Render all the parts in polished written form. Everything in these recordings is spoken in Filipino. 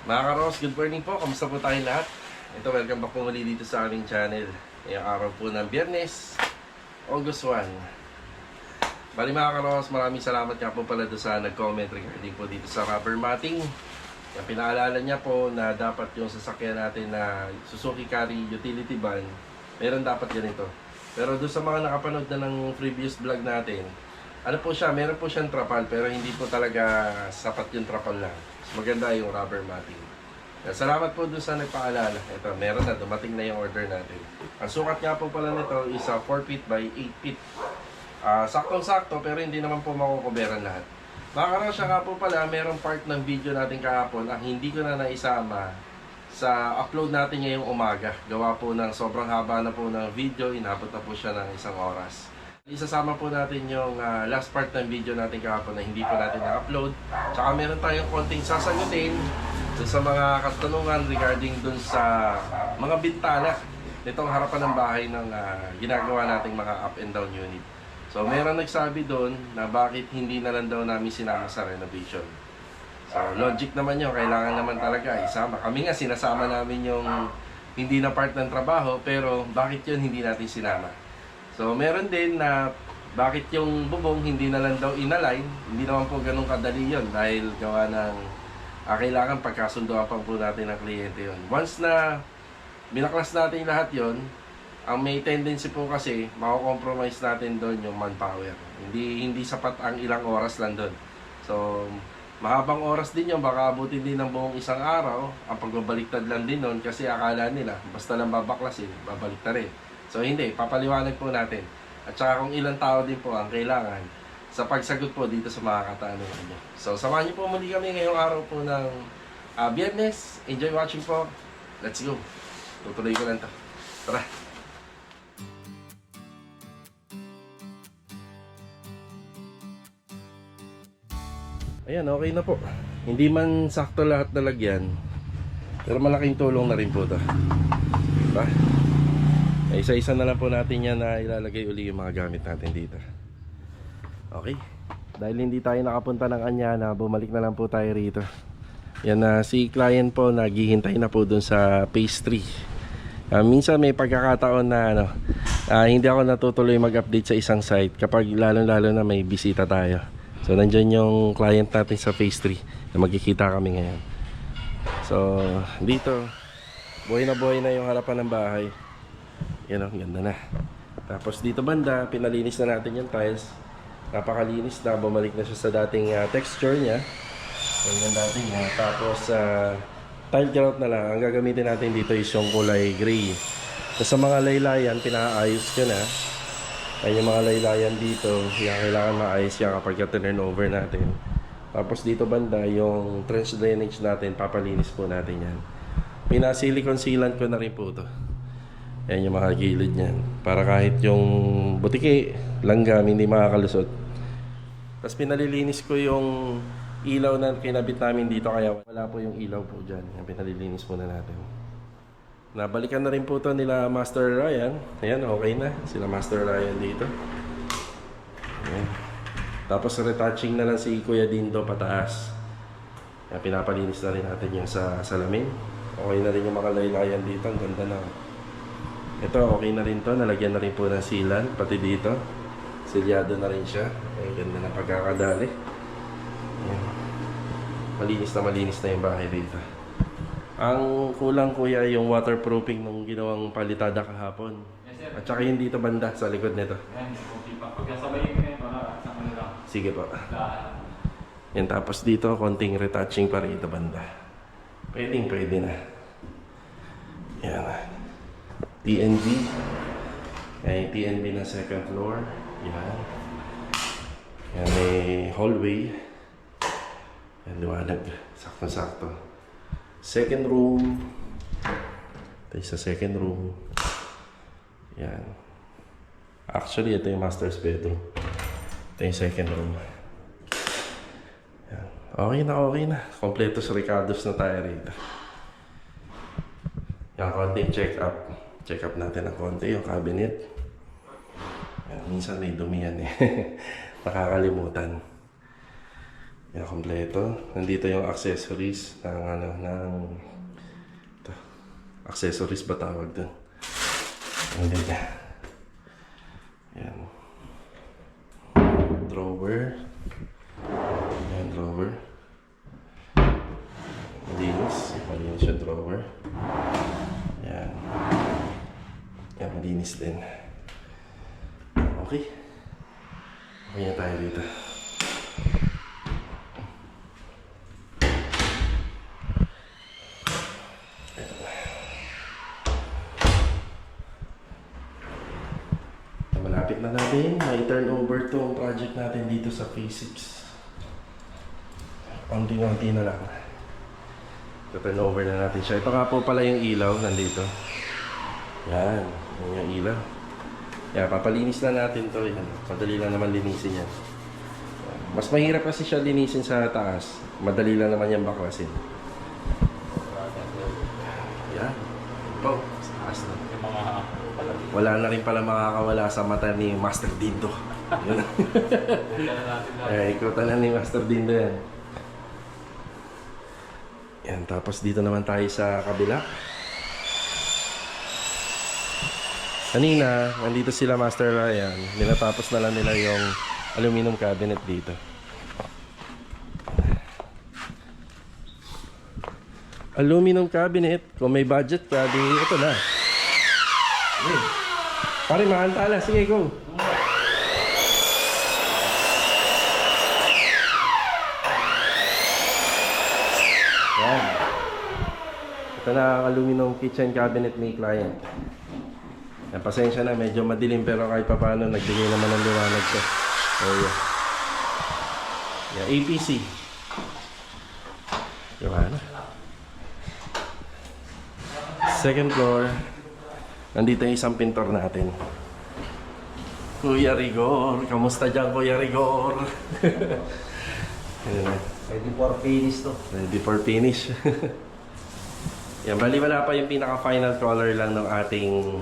Mga ka-Ross, good morning po. Kamusta po tayo lahat? Ito, welcome back po muli dito sa aming channel. Ngayong araw po ng Biyernes, August 1. Bali mga ka-Ross, maraming salamat nga po pala doon sa nag-comment regarding po dito sa rubber matting. Yung pinaalala niya po na dapat yung sasakyan natin na Suzuki Carry Utility Van, meron dapat ganito. Pero doon sa mga nakapanood na ng previous vlog natin, ano po siya, meron po siyang trapal pero hindi po talaga sapat yung trapal lang. Maganda yung rubber matting. Salamat po doon sa nagpaalala. Ito, meron na, dumating na yung order natin. Ang sukat nga po pala nito is 4 feet by 8 feet. Saktong-sakto pero hindi naman po makukuberan lahat. Makakaroon siya nga po pala, merong part ng video natin kahapon ang hindi ko na naisama sa upload natin ngayong umaga. Gawa po ng sobrang haba na po ng video, inabot na po siya ng 1 oras. Isasama po natin yung last part ng video natin kahapon na hindi po natin na-upload. Tsaka meron tayong konting sasagutin dun sa mga katanungan regarding dun sa mga bintana nitong harapan ng bahay ng ginagawa nating mga up and down unit. So meron nagsabi doon na bakit hindi na lang daw namin sinama sa renovation. So logic naman yun, kailangan naman talaga isama. Kami nga sinasama namin yung hindi na part ng trabaho, pero bakit yun hindi natin sinama? So meron din na bakit yung bubong hindi na lang daw inalign. Hindi naman po ganun kadali yun dahil gawa ng kailangan pagkasunduan pa po natin ng kliyente yun. Once na binaklas natin lahat yun, ang may tendency po kasi mako-compromise natin doon yung manpower. Hindi sapat ang ilang oras lang doon. So mahabang oras din yun, baka abutin din ng buong isang araw. Ang pagbabaliktad lang din noon kasi akala nila basta lang babaklasin, babaliktad rin. So hindi, papaliwanag po natin. At saka kung ilang tao din po ang kailangan sa pagsagot po dito sa mga katanungan niyo. So samahan niyo po muli kami ngayong araw po ng Biyernes. Enjoy watching po. Let's go. Tutuloy ko lang to. Tara. Ayan, okay na po. Hindi man sakto lahat na lagyan, pero malaking tulong na rin po to. Diba? Isa-isa na lang po natin yan na ilalagay uli yung mga gamit natin dito. Okay. Dahil hindi tayo nakapunta ng Anyana, bumalik na lang po tayo rito. Yan na si client po naghihintay na po dun sa phase 3. Minsan may pagkakataon na hindi ako natutuloy mag-update sa isang site kapag lalo-lalo na may bisita tayo. So nandyan yung client natin sa phase 3 na magkikita kami ngayon. So dito, buhay na yung harapan ng bahay. Yan o, ganda na. Tapos dito banda, pinalinis na natin yung tiles. Napakalinis na, bumalik na siya sa dating texture niya. Yan dating niya. Tapos tile grout na lang. Ang gagamitin natin dito is yung kulay gray. So, sa mga laylayan, pinaayos ko na. Ay yung mga laylayan dito, yan, kailangan maayos yan kapag turn over natin. Tapos dito banda, yung trench drainage natin, papalinis po natin yan. Pinasilicone sealant ko na rin po ito. Yan yung mga gilid niyan. Para kahit yung butiki, langgam, hindi makakalusot. Tapos pinalilinis ko yung ilaw na kinabit namin dito. Kaya wala po yung ilaw po dyan. Yan, pinalilinis muna natin. Nabalikan na rin po ito nila Master Ryan. Ayan, okay na. Sila Master Ryan dito. Ayan. Tapos retouching na lang si Kuya Dindo pataas. Yan, pinapalinis na rin natin yung sa salamin. Okay na rin yung mga laylayan dito. Ang ganda na. Ito, okay na rin to. Nalagyan na rin po ng sealant. Pati dito. Silyado na rin siya. Ang ganda na pagkakadali. Ayan. Malinis na yung bahay dito. Ang kulang kuya yung waterproofing nung ginawang palitada kahapon. Yes, sir. At saka yung dito banda sa likod nito. Yan, okay pa. Pagkasabayin ko na yun, para sa kanila. Sige po. Yan, tapos dito, konting retouching pa rito banda. Pwede na. Yan. TNB. Yan, TNB na second floor. Yan. Yan, may hallway. Yan, liwanag. Sakto-sakto. Second room. Ito sa second room. Yan. Actually, ito yung master's bedroom. Ito yung second room. Yan. Okay na. Kompleto sa Ricardo's na tayo rito. Yan, konting check up. Check up natin ng konti yung cabinet. Yan, minsan may dumi yan eh. Nakakalimutan. Yan, kompleto. Nandito yung accessories ng ito. Accessories ba tawag dun? Nandito. Yan. Drawer. Yan, drawer. Malinis. Malinis yung drawer. Yan. Yan, malinis din. Okay. Okay na tayo dito. Malapit na natin may turn over tong project natin dito sa Phase 6. Konti-konti na lang. Turn over na natin siya. Ito nga po pala yung ilaw nandito. Yan. Yan yung ilaw. Yan, papalinis na natin to. Yan. Madali lang naman linisin yan. Mas mahirap kasi siya linisin sa taas. Madali lang naman yan baklasin. Yan. Oh, sa taas na. Yung mga Wala na rin pala makakawala sa mata ni Master Dindo. Yun. Ikutan na natin lahat. Ikutan na ni Master Dindo yan. Yan, tapos dito naman tayo sa kabila. Kanina, nandito sila Master Ryan. Ninatapos na lang nila yung aluminum cabinet dito. Aluminum cabinet, kung may budget ka, di ito na. Okay. Pare, mahantala. Sige, go. Yan. Ito na ang aluminum kitchen cabinet ni client. Yan, pasensya na, medyo madilim pero kahit pa paano nagbigay naman ng liwanag ko. Oh, yeah. Yeah, APC. Diba na? Second floor. Nandito yung isang pintor natin. Kuya Rigor. Kamusta dyan, Kuya Rigor? Ayan na. Ready for finish to. Ready for finish. Yan, bali wala pa yung pinaka-final color lang ng ating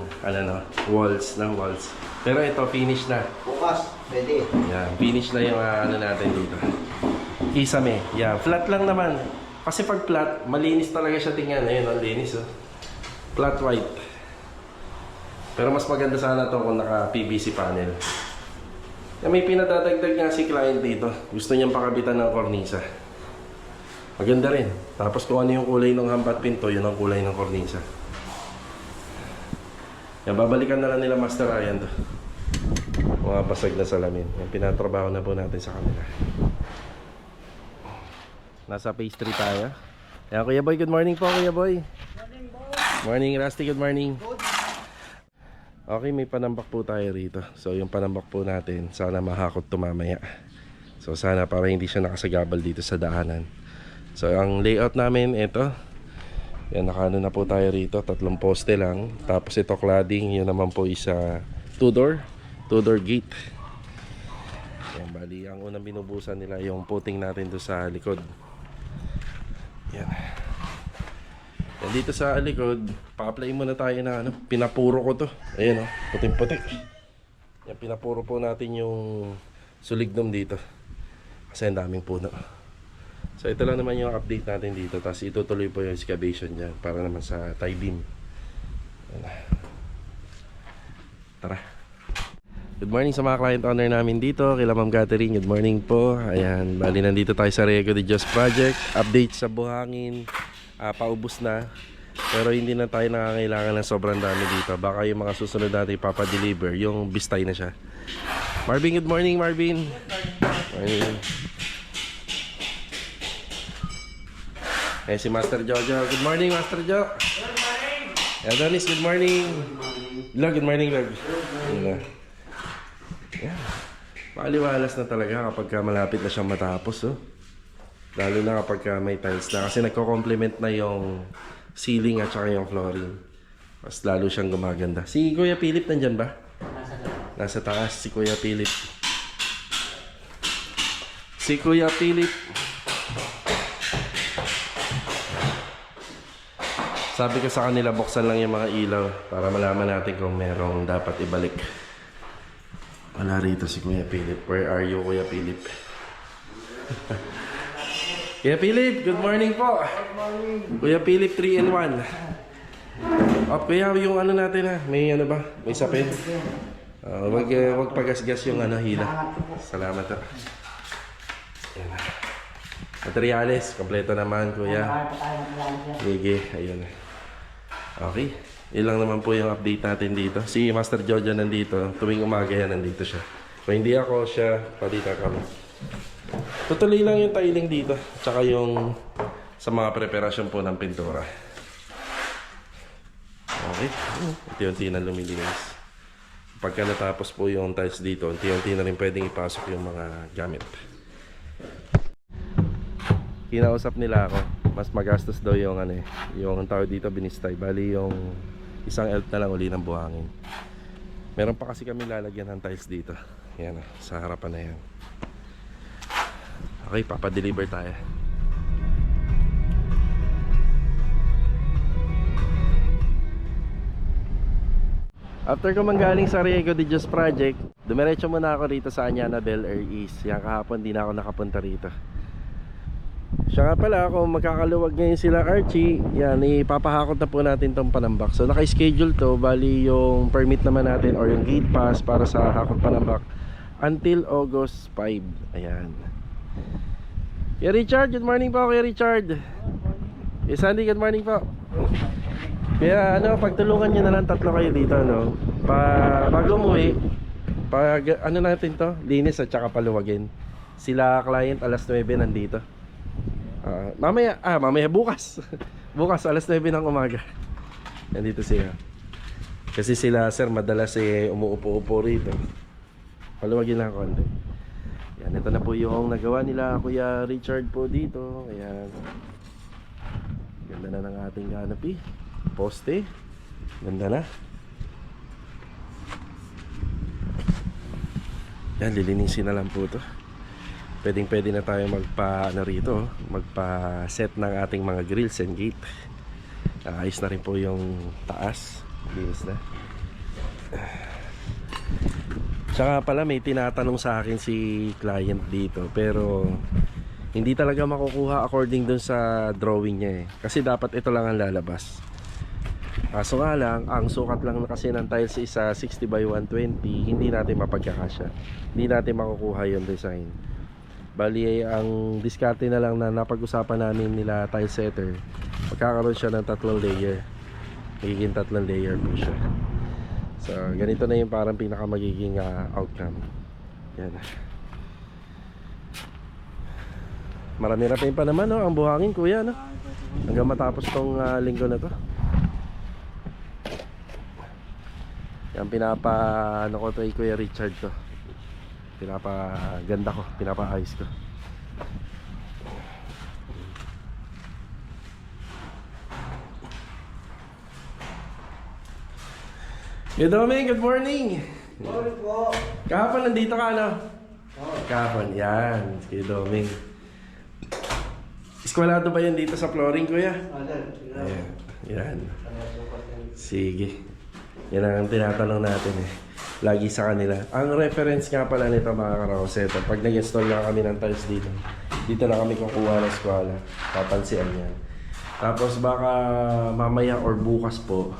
walls. Pero ito, finish na. Bukas, ready. Yan, finish na yung natin dito. Kisame. Yan, flat lang naman. Kasi pag flat, malinis talaga siya tingnan. Ayun, ang linis. Oh. Flat white. Pero mas maganda sana to kung naka-PVC panel. May pinadadagdag nga si client dito. Gusto niyang pakabitan ng kornisa. Maganda rin. Tapos kung ano yung kulay ng hampat pinto, yun ang kulay ng kornisa. Yan, babalikan na lang nila Master Ryan to. Mga basag na salamin. Yan, pinatrabaho na po natin sa kanila. Nasa phase 3 tayo. Yan, Kuya Boy, good morning po, Kuya Boy. Morning, boss. Morning, Rusty, good morning. Okay, may panambak po tayo rito. So yung panambak po natin, sana mahakot to mamaya. So sana para hindi siya nakasagabal dito sa daanan. So ang layout namin, ito. Yan, nakaano na po tayo rito. 3 poste lang. Tapos ito cladding, yun naman po isa 2-door gate. Yan, bali, ang unang binubusan nila yung puting natin doon sa likod. Yan. Yan, dito sa likod, pa-apply muna tayo na pinapuro ko to. Ayan, puting-putik. Yan, pinapuro po natin yung sulignum dito. Kasi ang daming puno. So ito lang naman yung update natin dito. Tapos itutuloy po yung excavation dyan para naman sa tie beam. Yan. Tara. Good morning sa mga client owner namin dito. Kila Ma'am Catherine, good morning po. Ayan, bali nandito tayo sa Riego de Dios Project. Update sa buhangin. Paubos na. Pero hindi na tayo nakakailangan ng sobrang dami dito. Baka yung mga susunod natin ipapadeliver, yung bistay na siya. Marvin, good morning, Marvin. Morning. Si Master Jojo. Good morning, Master Jo. Good morning. Adonis, good morning. Log, good morning, Log. Yeah. Paaliwalas na talaga kapag malapit na siyang matapos. Oh. Lalo na kapag may tiles na. Kasi nagko-complement na yung ceiling at saka yung flooring. Mas lalo siyang gumaganda. Si Kuya Philip nandyan ba? Nasa taas si Kuya Philip. Si Kuya Philip. Sabi ko sa kanila, buksan lang yung mga ilaw para malaman natin kung merong dapat ibalik. Wala rito si Kuya Philip. Where are you, Kuya Philip? Kuya Philip, good morning po. Good morning. Kuya Philip, 3 in 1. Kuya, yung ano natin ha, may ano ba? May sapin? Wag pagasgas yung ano, hila. Salamat ha. Ayan. Materials, kompleto naman kuya. Sige, ayun. Okay, yun lang naman po yung update natin dito. Si Master Jojo nandito, tuwing umaga yan nandito siya. Kung hindi ako, siya, palita kami. Tutuloy lang yung tiling dito, tsaka yung sa mga preparasyon po ng pintura. Okay, unti-unti na lumilinis. Pagka natapos po yung tiles dito, unti-unti na rin pwedeng ipasok yung mga gamit. Kinausap nila ako, mas magastos daw yung ano eh, yung tao dito binistay. Bali yung isang elf na lang uli ng buhangin. Meron pa kasi kami lalagyan ng tiles dito. Yan, sa harapan na yan. Okay, papadeliver tayo. After ko manggaling sa Riego de Dios Project, dumiretso muna ako rito sa Anyana Bel Air East. Yan, kahapon di na ako nakapunta rito. Siya nga pala, kung magkakaluwag ngayon sila Archie, yan, ipapahakot na po natin tong panambak. So naka-schedule to, bali yung permit naman natin or yung gate pass para sa hakot panambak until August 5. Ayan. Kuya Richard, good morning po Kuya Richard. Sandy, good morning po. Kaya ano, pagtulungan nyo na lang tatlo kayo dito, no? Bago umuwi, ano natin to, linis at saka paluwagin. Sila client alas 9 nandito. Mamaya bukas. Bukas alas 9 ng umaga. Nandito sila. Kasi sila sir madalas umuupo-upo rito. Paluwagin lang konti. Yan, ito na po yung nagawa nila Kuya Richard po dito. Ayan. Ganda na ng ating canopy. Poste. Ganda na. Yan, lilinisin na lang po ito. Pwede na tayo magpa-set ng ating mga grills and gate. Ayos na rin po yung taas. Linis na. Tsaka pala may tinatanong sa akin si client dito, pero hindi talaga makukuha according dun sa drawing niya eh. Kasi dapat ito lang ang lalabas. Kaso nga lang, ang sukat lang kasi ng tiles is 60 by 120. Hindi natin mapagkakasya. Hindi natin makukuha yung design. Bali ang diskarte na lang na napag-usapan namin nila tile setter, magkakaroon siya ng 3 layer. Magiging 3 layer po siya. So ganito na yung parang pinaka magiging outcome. Yan. Marami-rami pa naman no, ang buhangin kuya no? Hanggang matapos tong linggo na to. Yan ano ko to Kuya Richard to. Pinapaganda ko, pinapaayos ko. Good morning, good morning. Morning po. Kahapon nandito ka no? Kahapon, yan. Kuya Doming. Eskwalado ba yan dito sa flooring kuya? Ayan, yan. Sige. Yan ang tinatanong natin eh. Lagi sa kanila. Ang reference nga pala nito mga karoseto, pag nag-install na kami ng tiles dito na kami kukuha ng eskwala. Papansian yan. Tapos baka mamaya or bukas po,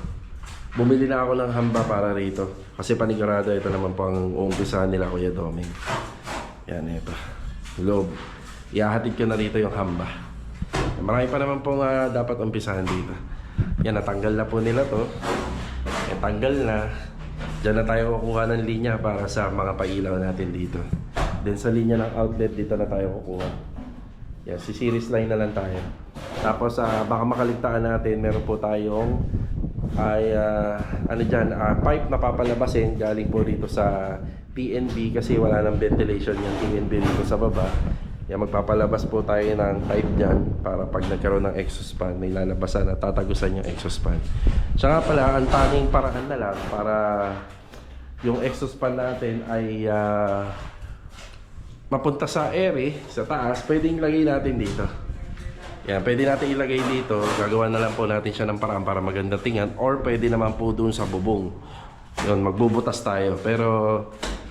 bumili na ako ng hamba para rito. Kasi panigurado ito naman po ang uumpisahan nila Kuya Doming. Yan ito. Loob. Ihahatid ko na rito yung hamba. Marami pa naman pong dapat umpisahan dito. Yan, natanggal na po nila to. Tanggal na. Diyan na tayo kukuha ng linya para sa mga pailaw natin dito. Then sa linya ng outlet dito na tayo kukuha. Yan, si series line na lang tayo. Tapos baka makaligtaan natin, meron po tayong pipe na papalabasin galing po dito sa PNB kasi wala nang ventilation yung PNB dito sa baba. Yan, magpapalabas po tayo ng pipe dyan para pag nagkaroon ng exhaust fan, may lalabasan at tatagusan yung exhaust fan. Tsaka pala, ang tanging paraan na lang para yung exhaust fan natin ay mapunta sa ere, sa taas, pwedeng ilagay natin dito. Yan, pwede natin ilagay dito, gagawa na lang po natin siya ng paraan para maganda tingnan, or pwede naman po dun sa bubong. Yun, magbubutas tayo. Pero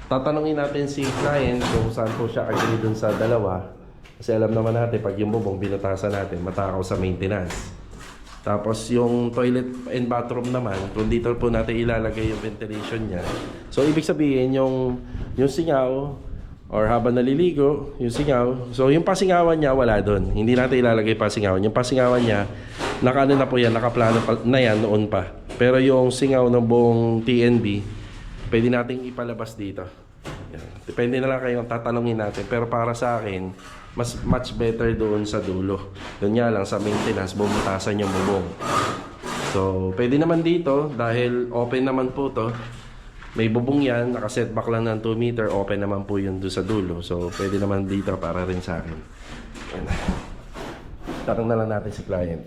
tatanungin natin si client kung saan po siya agree dun sa dalawa. Kasi alam naman natin, pag yung bubong binutasan natin, matakaw sa maintenance. Tapos yung toilet and bathroom naman, kung dito po natin ilalagay yung ventilation niya. So ibig sabihin yung singaw or habang naliligo, yung singaw. So yung pasingawan niya wala doon. Hindi natin ilalagay pasingawan. Yung pasingawan niya, nakaano na po yan, nakaplano na yan noon pa. Pero yung singaw ng buong TNB, pwede nating ipalabas dito. Yan. Depende na lang kayong tatanungin natin. Pero para sa akin, much better doon sa dulo. Doon nga lang sa maintenance, bumutasan yung bubong. So, pwede naman dito dahil open naman po to. May bubong yan, nakasetback lang ng 2 meter, open naman po yun doon sa dulo. So, pwede naman dito para rin sa akin. Yan. Tanong na lang natin si client.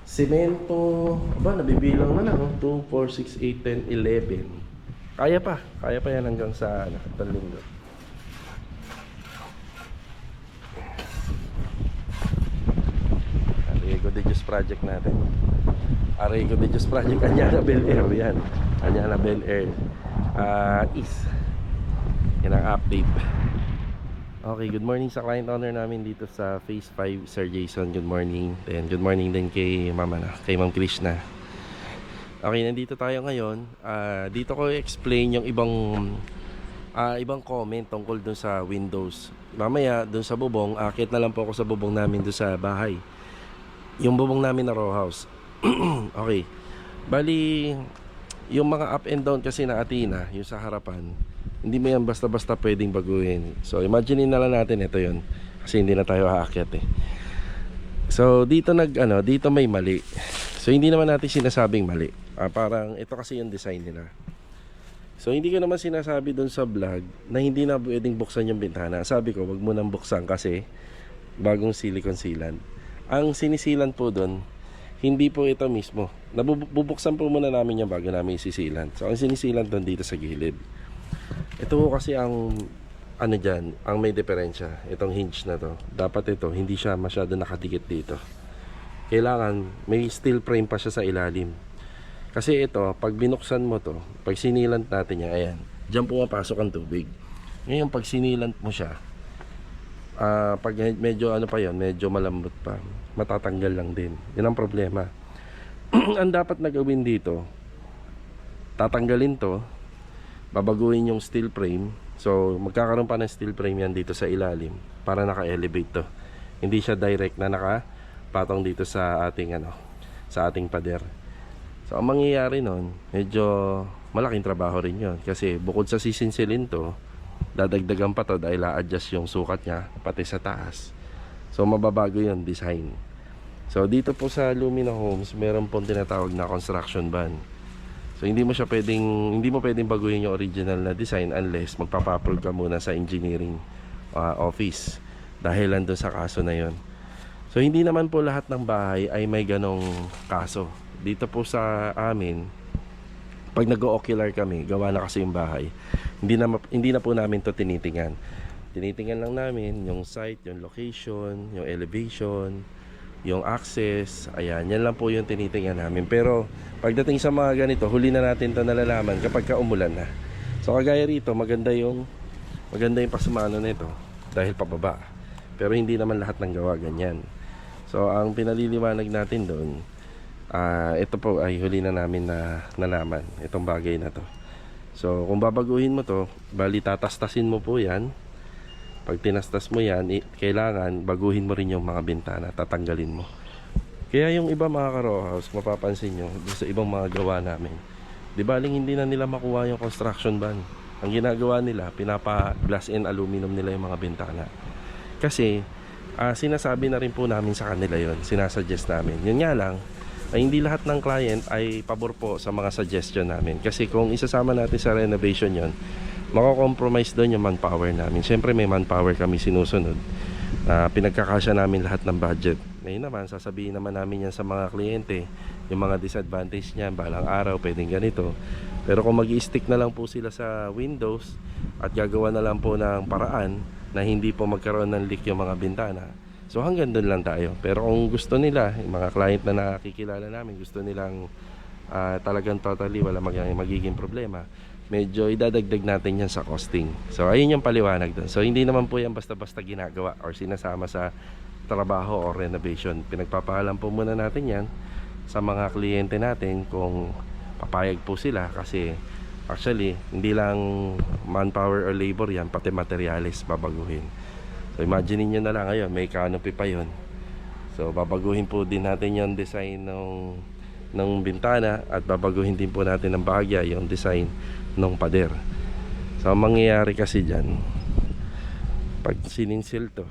Semento, nabibilang na lang. 2, 4, 6, 8, 10, 11. Kaya pa yan hanggang sa linggo. Arrigo de Diyos project natin. Arrigo de Diyos project, Anyala Bel Air yan. Anyala Bel Air East. Yan ang update. Okay, good morning sa client owner namin dito sa Phase 5, Sir Jason. Good morning. And good morning din kay kay Ma'am Krishna. Okay, nandito tayo ngayon. Dito ko explain yung ibang comment tungkol dun sa windows. Mamaya dun sa bubong, akit na lang po ako sa bubong namin dun sa bahay. Yung bubong namin na row house. Okay. Bali, yung mga up and down kasi na atina, yung sa harapan, hindi mo yan basta-basta pwedeng baguhin. So, imagine na lang natin ito yun. Kasi hindi na tayo aakyat eh. So, dito dito may mali. So, hindi naman natin sinasabing mali. Parang ito kasi yung design nila. So, hindi ko naman sinasabi dun sa vlog na hindi na pwedeng buksan yung bintana. Sabi ko, wag mo nang buksan kasi bagong silicone sealant. Ang sinisilan po dun, hindi po ito mismo. Bubuksan po muna namin yung bago namin isisilan. So, ang sinisilan dun dito sa gilid. Ito kasi ang dyan, ang may diferensya. Itong hinge na to. Dapat ito, hindi siya masyado nakadikit dito. Kailangan, may steel frame pa siya sa ilalim. Kasi ito, pag binuksan mo to, pag sinilant natin yan, ayan, dyan pumapasok ang tubig. Ngayon, pag sinilant mo siya, pag medyo medyo malambot pa, matatanggal lang din. Yan ang problema. Ang dapat na gawin dito, tatanggalin to, babaguhin yung steel frame. So, magkakaroon pa ng steel frame yan dito sa ilalim para naka-elevate to. Hindi siya direct na nakapatong dito sa ating sa ating pader. So, ang mangyayari nun, medyo malaking trabaho rin yun. Kasi bukod sa sisinsilin to, dadagdagan pa to dahil a-adjust yung sukat niya pati sa taas. So, mababago yung design. So, dito po sa Lumina Homes, meron pong tinatawag na construction ban. So, hindi mo pwedeng baguhin yung original na design unless magpapa-approve ka muna sa engineering office. Dahil nandun sa kaso na yon. So, hindi naman po lahat ng bahay ay may ganong kaso. Dito po sa amin, pag nag-o-ocular kami, gawa na kasi yung bahay, hindi na po namin to tinitingnan. Tinitingnan lang namin yung site, yung location, yung elevation, yung access. Ayan, yan lang po yung tinitingnan namin. Pero pagdating sa mga ganito, huli na natin to nalalaman kapag umulan na. So kagaya rito, maganda yung pasimano nito dahil pababa. Pero hindi naman lahat ng gawa ganyan. So ang pinaliliwanag natin doon, ito po ay huli na namin na nalaman itong bagay na to. So kung babaguhin mo to, bali tatastasin mo po yan. Pag tinastas mo yan, kailangan baguhin mo rin yung mga bintana, tatanggalin mo. Kaya yung iba mga ka-row house, mapapansin nyo sa ibang mga gawa namin, di baling hindi na nila makuha yung construction ban. Ang ginagawa nila, pinapa-glass and aluminum nila yung mga bintana. Kasi sinasabi na rin po namin sa kanila yon, sinasuggest namin. Yun nga lang, ay hindi lahat ng client ay pabor po sa mga suggestion namin. Kasi kung isasama natin sa renovation yon, mako-compromise doon yung manpower namin. Siyempre may manpower kami sinusunod. Pinagkakasya namin lahat ng budget. Ngayon naman, sasabihin naman namin yan sa mga kliyente, yung mga disadvantage niyan, balang araw, pwedeng ganito. Pero kung mag-i-stick na lang po sila sa Windows at gagawa na lang po ng paraan na hindi po magkaroon ng leak yung mga bintana, so hanggang doon lang tayo. Pero kung gusto nila, yung mga client na nakikilala namin, gusto nilang talagang totally wala magiging problema, medyo idadagdag natin yan sa costing. So ayun yung paliwanag doon. So hindi naman po yan basta-basta ginagawa or sinasama sa trabaho or renovation. Pinagpapaalam po muna natin yan sa mga kliyente natin kung papayag po sila, kasi actually hindi lang manpower or labor yan, pati materials babaguhin. So imagine niyo na lang ngayon, may canopy pa yon. So babaguhin po din natin yung design ng bintana at babaguhin din po natin ng bahagya yung design ng pader. So ang mangyayari kasi dyan, pag sininsil to,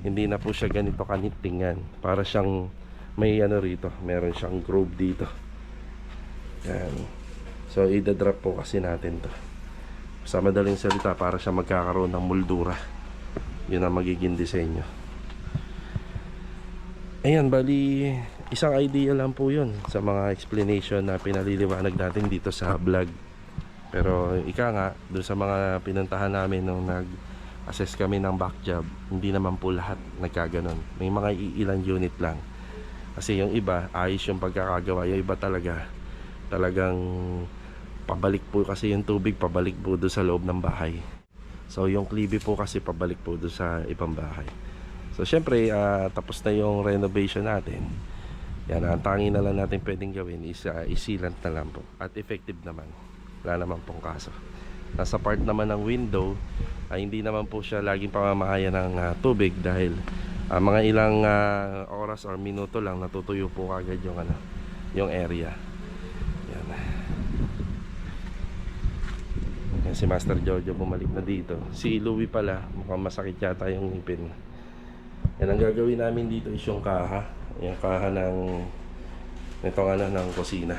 hindi na po siya ganito kanitingan. Para siyang may ano rito, meron siyang groove dito. Yan. So idadrop po kasi natin to. Sa madaling salita, para siya magkakaroon ng moldura. Yun ang magiging disenyo. Ayan, bali isang idea lang po yun sa mga explanation na pinaliliwanag natin dito sa vlog. Pero ika nga, doon sa mga pinuntahan namin nung nag-assess kami ng back job, hindi naman po lahat nagkaganon. May mga ilang unit lang. Kasi yung iba, ayos yung pagkakagawa. Yung iba talagang pabalik po kasi yung tubig, pabalik po doon sa loob ng bahay. So yung klibi po kasi pabalik po doon sa ibang bahay. So syempre, tapos na yung renovation natin. Yan, ang tangi na lang natin pwedeng gawin is isilant na lang po. At effective naman. Wala naman pong kaso. Nasa part naman ng window, hindi naman po siya laging pamamahaya ng tubig dahil mga ilang oras or minuto lang natutuyo po agad yung area. Yan. Yan, si Master Jojo bumalik na dito. Si Louie pala, mukhang masakit yata yung ngipin. Yan, ang gagawin namin dito is yung kaha. Yung kaha ng ng kusina.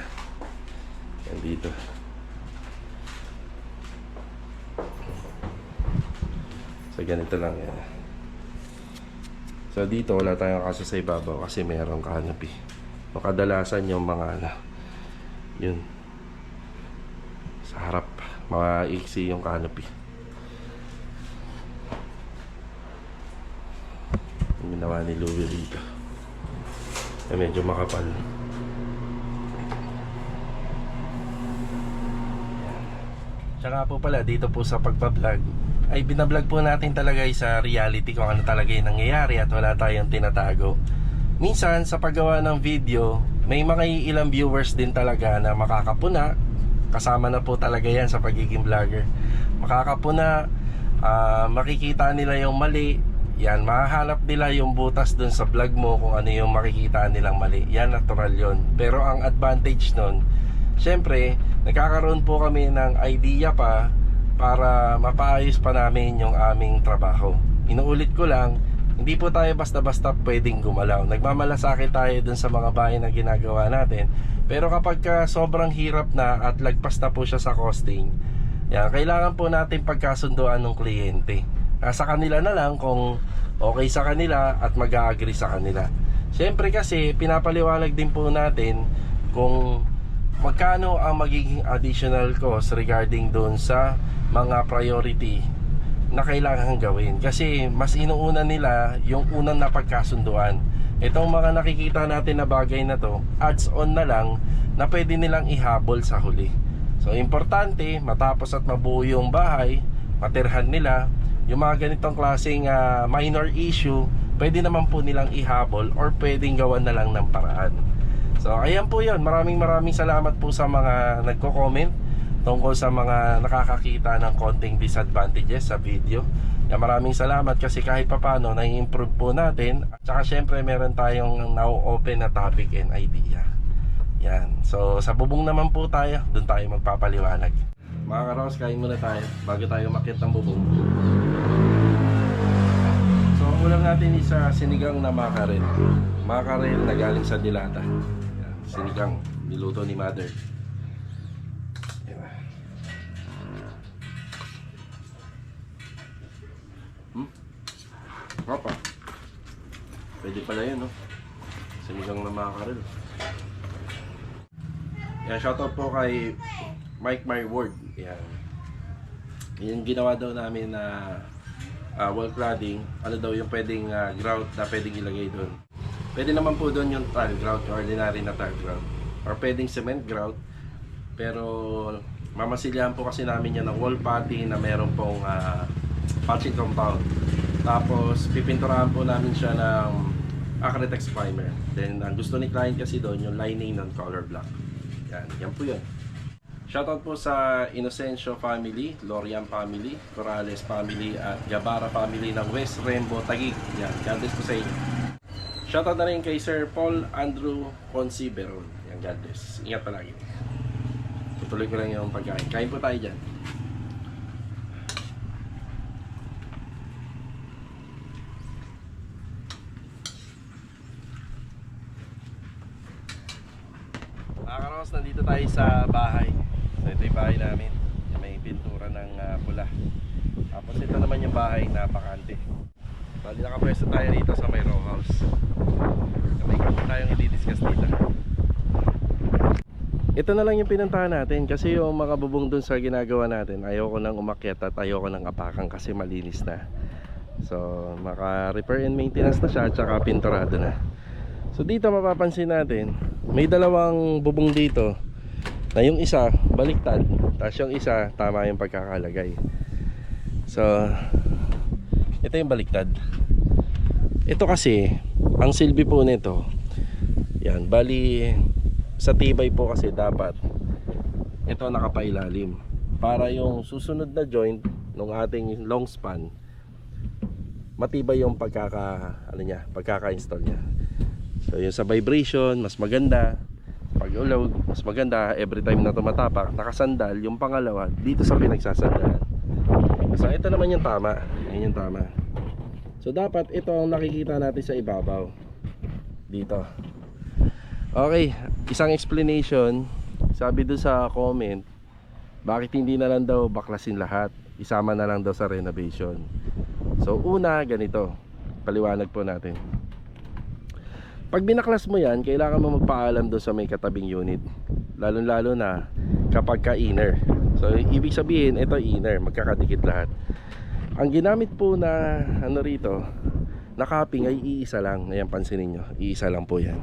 Yan dito. So ganito lang yan. So dito wala tayong kaso sa ibabaw kasi mayroong canopy. O kadalasan yung mga yun sa harap, maiksi yung canopy. Yung ginawa ni Louie dito medyo makapal. Tsaka po pala dito po sa pagbablog ay binablog po natin talaga sa reality kung ano talaga yung nangyayari at wala tayong tinatago. Minsan sa paggawa ng video may mga ilang viewers din talaga na makakapuna. Kasama na po talaga yan sa pagiging vlogger. Makakapuna, makikita nila yung mali. Yan, mahahanap nila yung butas dun sa vlog mo kung ano yung makikita nilang mali. Yan, natural yon. Pero ang advantage nun, syempre, nagkakaroon po kami ng idea pa para mapaayos pa namin yung aming trabaho. Inuulit ko lang, hindi po tayo basta-basta pwedeng gumalaw. Nagmamalasakit tayo dun sa mga bahay na ginagawa natin. Pero kapag sobrang hirap na at lagpas na po siya sa costing, yan, kailangan po natin pagkasunduan ng kliyente. Sa kanila na lang kung okay sa kanila at mag-a-agree sa kanila. Siyempre kasi pinapaliwanag din po natin kung magkano ang magiging additional cost regarding doon sa mga priority na kailangan gawin. Kasi mas inuuna nila yung unang napagkasunduan. Itong mga nakikita natin na bagay na to, adds on na lang na pwede nilang ihabol sa huli. So importante, matapos at mabuo yung bahay, matirhan nila, yung mga ganitong klaseng minor issue, pwede naman po nilang ihabol or pwedeng gawan na lang ng paraan. So ayan po yun, maraming salamat po sa mga nagko-comment tungkol sa mga nakakakita ng konting disadvantages sa video. Yan, maraming salamat kasi kahit papano nai-improve po natin. At saka syempre meron tayong now-open na topic and idea. Yan, so sa bubong naman po tayo, doon tayo magpapaliwanag. Mga karos, kain muna tayo bago tayo makyat ng bubong. So ang ulam natin is sinigang na makarel. Makarel na galing sa dilata. Yan, sinigang, niluto ni mother. Opa. Pwede pala yun, no? Sinigang na makarel. Yan, shoutout po kay Mike My Word. Yan. Yung ginawa daw namin na wall cladding. Ano daw yung pwedeng grout na pwedeng ilagay doon. Pwede naman po doon yung tile grout, ordinary na tile grout. Or pwedeng cement grout. Pero Mamasilyahan po kasi namin yan ng wall putty na meron pong patching compound. Tapos pipinturahan po namin siya ng Acrytex primer. Then ang gusto ni client kasi doon yung lining ng color black. Yan po yun. Shoutout po sa Inocencio family, Lorian family, Corrales family at Gabara family ng West Rembo, Taguig. Yan, God bless po sa inyo. Shoutout na rin kay Sir Paul Andrew Consiberon. Yan, God bless. Ingat palagi. Tutuloy ko lang yung pagkain. Kain po tayo dyan. Mga karos, nandito tayo sa bahay. So ito yung bahay namin. May pintura ng pula. Tapos ito naman yung bahay na bakante. Bali nakapwesto tayo dito sa may row house. May kami tayong i-discuss dito. Ito na lang yung pinuntahan natin kasi yung mga bubong dun sa ginagawa natin, ayoko nang umakyat at ayoko nang apakan kasi malinis na. So maka repair and maintenance na siya at saka pinturado na. So dito mapapansin natin, may dalawang bubong dito na yung isa baliktad, tapos yung isa tama yung pagkakalagay. So ito yung baliktad. Ito kasi ang silbi po nito, yan, bali sa tibay po kasi dapat ito nakapailalim para yung susunod na joint ng ating long span matibay yung pagkaka-install niya. So yung sa vibration mas maganda, pag ulog mas maganda, every time na tumatapak nakasandal yung pangalawa dito sa pinagsasandalan. So ito naman yung tama, yan yung tama. So dapat ito ang nakikita natin sa ibabaw dito. Okay, isang explanation, sabi doon sa comment, bakit hindi na lang daw baklasin lahat, isama na lang daw sa renovation. So una, ganito, paliwanag po natin. Pag binaklas mo yan, kailangan mo magpaalam doon sa may katabing unit, lalo na kapag ka-inner. So ibig sabihin, ito inner, magkakadikit lahat. Ang ginamit po na ano rito, na capping ay iisa lang. Ayan, pansinin nyo, iisa lang po yan.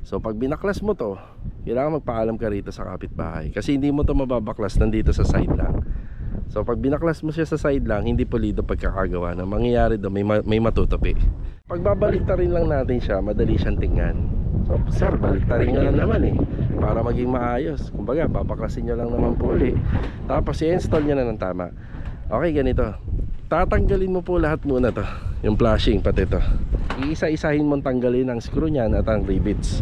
So pag binaklas mo to, kailangan magpaalam ka rito sa kapitbahay kasi hindi mo to mababaklas nandito sa side lang. So pag binaklas mo siya sa side lang, hindi pulido pagkakagawa na mangyayari doon, may matutupi. Pag babaliktarin lang natin siya, madali siyang tingnan. So sir, baliktarin nyo lang naman para maging maayos. Kumbaga babaklasin nyo lang naman po ulit, tapos i-install nyo na ng tama. Okay, ganito, tatanggalin mo po lahat muna to, yung flashing pati to. Iisa-isahin mong tanggalin ang screw niyan at ang rivets.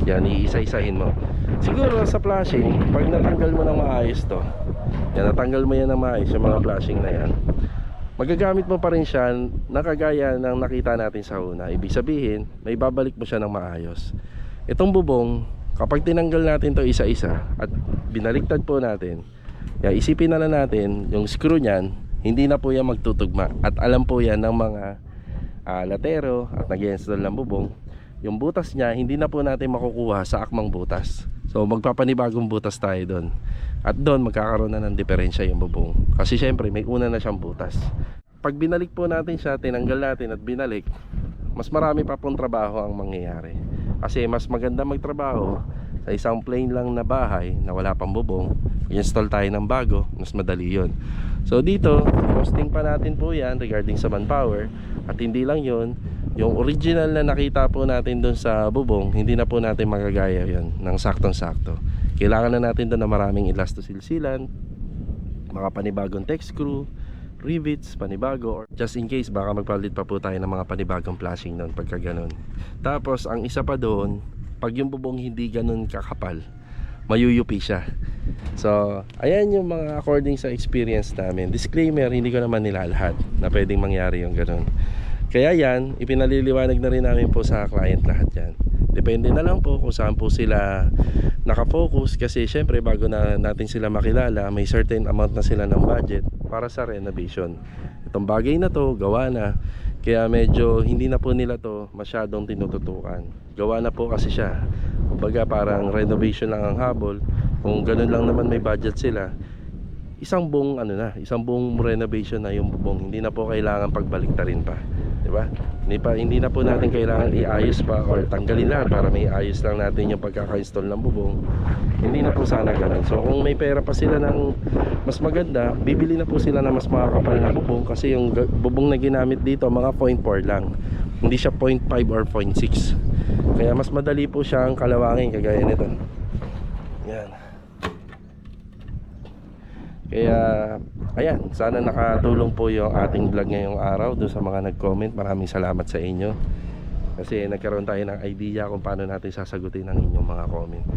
Yan, iisa-isahin mo. Siguro sa flashing, pag natanggal mo ng maayos to, yan, natanggal mo yan ng maayos, yung mga flashing na yan, magagamit mo pa rin siya na kagaya ng nakita natin sa una. Ibig sabihin, may babalik mo siya ng maayos. Itong bubong, kapag tinanggal natin to isa-isa at binaliktad po natin, yan, isipin na lang natin, yung screw niyan, hindi na po yan magtutugma. At alam po yan ng mga latero at nag-install ng bubong, yung butas niya hindi na po natin makukuha sa akmang butas. So magpapanibagong butas tayo doon. At doon magkakaroon na ng diferensya yung bubong. Kasi syempre may una na siyang butas. Pag binalik po natin siya, tinanggal natin at binalik, mas marami pa pong trabaho ang mangyayari. Kasi mas maganda magtrabaho sa isang plain lang na bahay na wala pang bubong, i-install tayo ng bago, mas madali yun. So dito, costing pa natin po yan regarding sa manpower. At hindi lang yun, yung original na nakita po natin doon sa bubong, hindi na po natin magagaya yun ng saktong-sakto. Kailangan na natin doon na maraming elastosilsilan, mga panibagong tech screw, rivets, panibago, or just in case baka magpalit pa po tayo ng mga panibagong flashing doon pagka ganun. Tapos ang isa pa doon, pag yung bubong hindi ganun kakapal, mayuyupi siya. So ayan yung mga according sa experience namin. Disclaimer, hindi ko naman nilalahat na pwedeng mangyari yung ganun. Kaya yan, ipinaliliwanag na rin namin po sa client lahat yan. Depende na lang po kung saan po sila nakafocus. Kasi syempre bago na natin sila makilala, may certain amount na sila ng budget para sa renovation. Itong bagay na to, gawa na. Kaya medyo hindi na po nila to masyadong tinututukan. Gawa na po kasi siya. Kumbaga parang renovation lang ang habol. Kung ganun lang naman may budget sila, isang buong renovation na yung bubong. Hindi na po kailangan pagbaliktarin pa. di ba? Hindi na po natin kailangan iayos pa or tanggalin lahat para may ayos lang natin yung pagkaka-install ng bubong. Hindi na po sana ganun. So kung may pera pa sila ng mas maganda, bibili na po sila ng mas makakapal na bubong, kasi yung bubong na ginamit dito mga 0.4 lang, hindi siya 0.5 or 0.6. Kaya mas madali po siyang kalawangin kagaya nito. Yan. Kaya ayan, sana nakatulong po yung ating vlog ngayong araw doon sa mga nag-comment. Maraming salamat sa inyo, kasi nagkaroon tayo ng idea kung paano natin sasagutin ang inyong mga comment.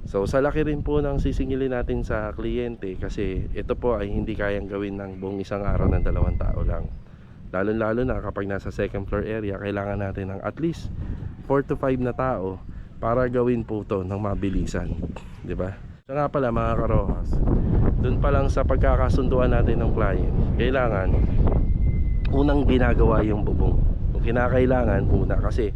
So sa laki rin po ng sisingilin natin sa kliyente, kasi ito po ay hindi kayang gawin ng buong isang araw ng 2 tao lang. Lalo na kapag nasa second floor area, kailangan natin ng at least 4 to 5 na tao para gawin po to ng mabilisan, di ba? So nga pala mga karohas, doon pa lang sa pagkakasunduan natin ng client, kailangan unang ginagawa yung bubong. Kung kinakailangan una, kasi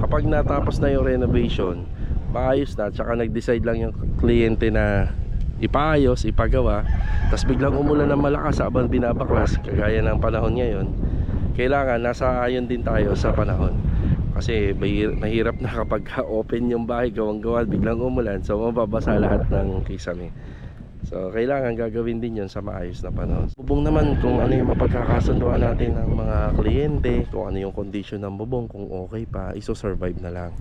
kapag natapos na yung renovation, maayos na, tsaka nag-decide lang yung kliyente na ipaayos, ipagawa, tapos biglang umulan ng malakas habang binabaklas, kagaya ng panahon ngayon, kailangan nasa ayon din tayo sa panahon. Kasi mahirap na kapag open yung bahay, gawang-gawa, biglang umulan, so mababasa lahat ng kisame. So kailangan gagawin din yun sa maayos na panahon. Bubong naman, kung ano yung mapagkakasunduan natin ng mga kliyente, kung ano yung condition ng bubong, kung okay pa, iso-survive na lang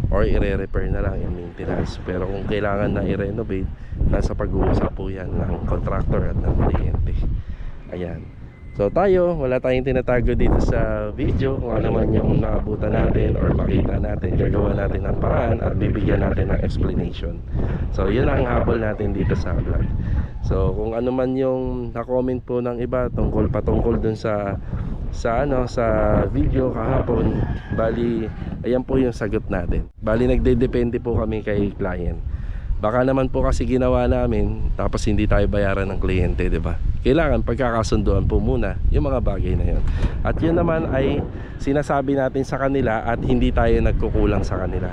or i-repair na lang yung maintenance. Pero kung kailangan na i-renovate, nasa pag-uusap po yan ng contractor at ng kliyente. Ayan. So tayo, wala tayong tinatago dito sa video. Kung ano man yung naabutan natin or makita natin, gagawa natin ng paraan at bibigyan natin ng explanation. So yun ang habol natin dito sa vlog. So kung ano man yung na-comment po ng iba patungkol dun sa video kahapon, bali ayan po yung sagot natin. Bali nagdedepende po kami kay client. Baka naman po kasi ginawa namin tapos hindi tayo bayaran ng kliyente, di ba? Kailangan pagkakasunduan po muna yung mga bagay na yun. At yun naman ay sinasabi natin sa kanila at hindi tayo nagkukulang sa kanila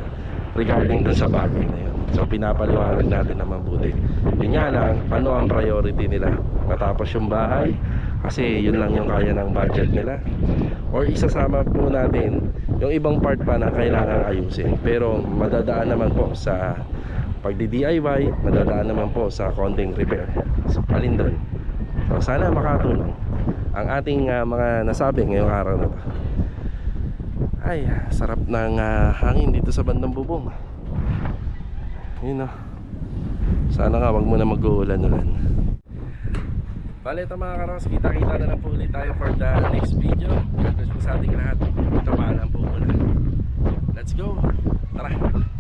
regarding dun sa bagay na yun. So pinapaliwanag natin na mabuti. Yun nga lang, ano ang priority nila? Matapos yung bahay, kasi yun lang yung kaya ng budget nila, or isasama po natin yung ibang part pa na kailangan ayusin. Pero madadaan naman po sa pagdi-DIY, madadaan naman po sa konting repair. So alin doon. So sana makatulong ang ating mga nasabi ngayong araw na to. Ay, sarap ng hangin dito sa bandang bubong. Yun o. Sana nga wag mo na mag-uulan-ulan. Bale ito mga karos, kita-kita na lang po ulit tayo for the next video. God bless po sa ating lahat. Ito paalam po muna. Let's go. Tara.